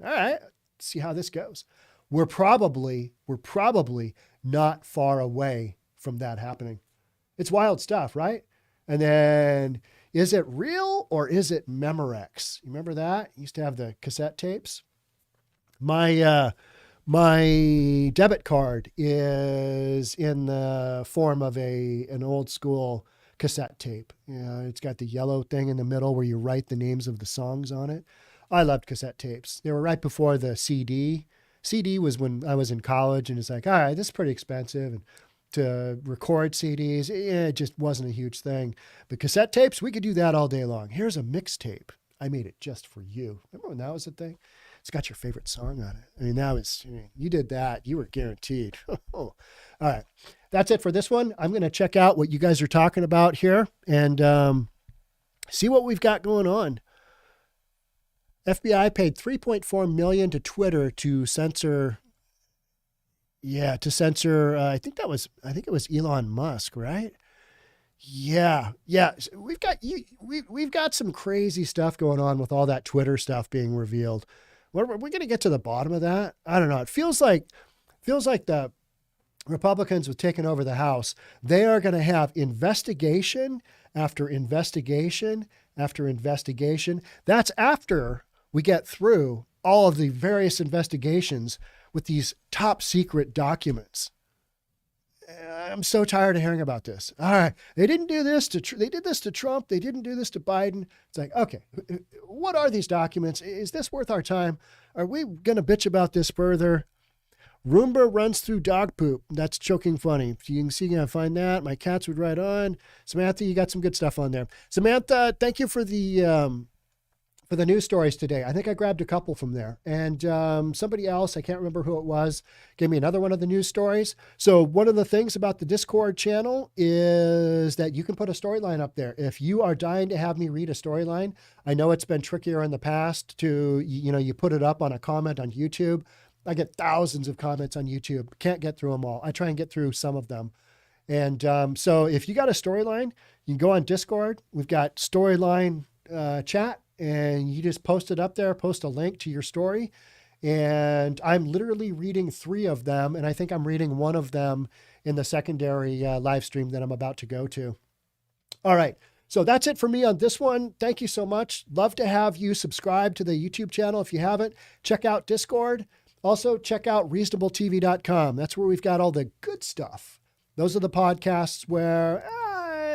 All right, let's see how this goes. We're probably not far away from that happening. It's wild stuff, right? And then, is it real or is it Memorex? You remember that? You used to have the cassette tapes. My debit card is in the form of an old school cassette tape. It's got the yellow thing in the middle where you write the names of the songs on it. I loved cassette tapes. They were right before the CD. CD was when I was in college, and it's like, all right, this is pretty expensive. And to record CDs, it just wasn't a huge thing. But cassette tapes, we could do that all day long. Here's a mixtape. I made it just for you. Remember when that was a thing? It's got your favorite song on it. I mean, you did that. You were guaranteed. All right. That's it for this one. I'm going to check out what you guys are talking about here and see what we've got going on. FBI paid $3.4 million to Twitter to censor. Yeah, to censor. I think it was Elon Musk, right? Yeah. We've got some crazy stuff going on with all that Twitter stuff being revealed. We're going to get to the bottom of that. I don't know. It feels like the Republicans with taking over the House, they are going to have investigation after investigation after investigation. That's after we get through all of the various investigations with these top secret documents. I'm so tired of hearing about this. All right. They didn't do this they did this to Trump. They didn't do this to Biden. It's like, okay, what are these documents? Is this worth our time? Are we going to bitch about this further? Roomba runs through dog poop. That's choking funny. If you can see, I find that. My cats would ride on. Samantha, you got some good stuff on there. Samantha, thank you for the news stories today. I think I grabbed a couple from there. And somebody else, I can't remember who it was, gave me another one of the news stories. So one of the things about the Discord channel is that you can put a storyline up there. If you are dying to have me read a storyline, I know it's been trickier in the past to, you put it up on a comment on YouTube. I get thousands of comments on YouTube. Can't get through them all. I try and get through some of them. And so if you got a storyline, you can go on Discord. We've got storyline chat. And you just post it up there, post a link to your story. And I'm literally reading 3 of them. And I think I'm reading one of them in the secondary live stream that I'm about to go to. All right. So that's it for me on this one. Thank you so much. Love to have you subscribe to the YouTube channel. If you haven't, check out Discord. Also check out reasonabletv.com. That's where we've got all the good stuff. Those are the podcasts where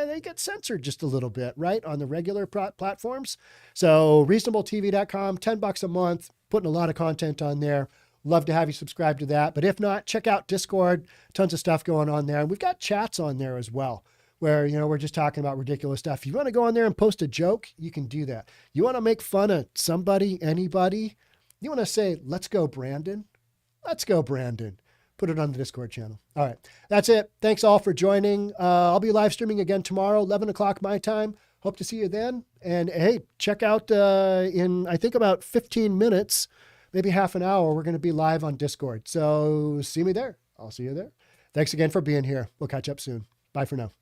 they get censored just a little bit, right? On the regular platforms. So reasonabletv.com, $10 a month, putting a lot of content on there. Love to have you subscribe to that. But if not, check out Discord, tons of stuff going on there. And we've got chats on there as well, where, we're just talking about ridiculous stuff. If you want to go on there and post a joke, you can do that. You want to make fun of somebody, anybody, you want to say, let's go, Brandon. Let's go, Brandon. Put it on the Discord channel. All right. That's it. Thanks all for joining. I'll be live streaming again tomorrow, 11 o'clock my time. Hope to see you then. And hey, check out in, I think, about 15 minutes, maybe half an hour, we're going to be live on Discord. So see me there. I'll see you there. Thanks again for being here. We'll catch up soon. Bye for now.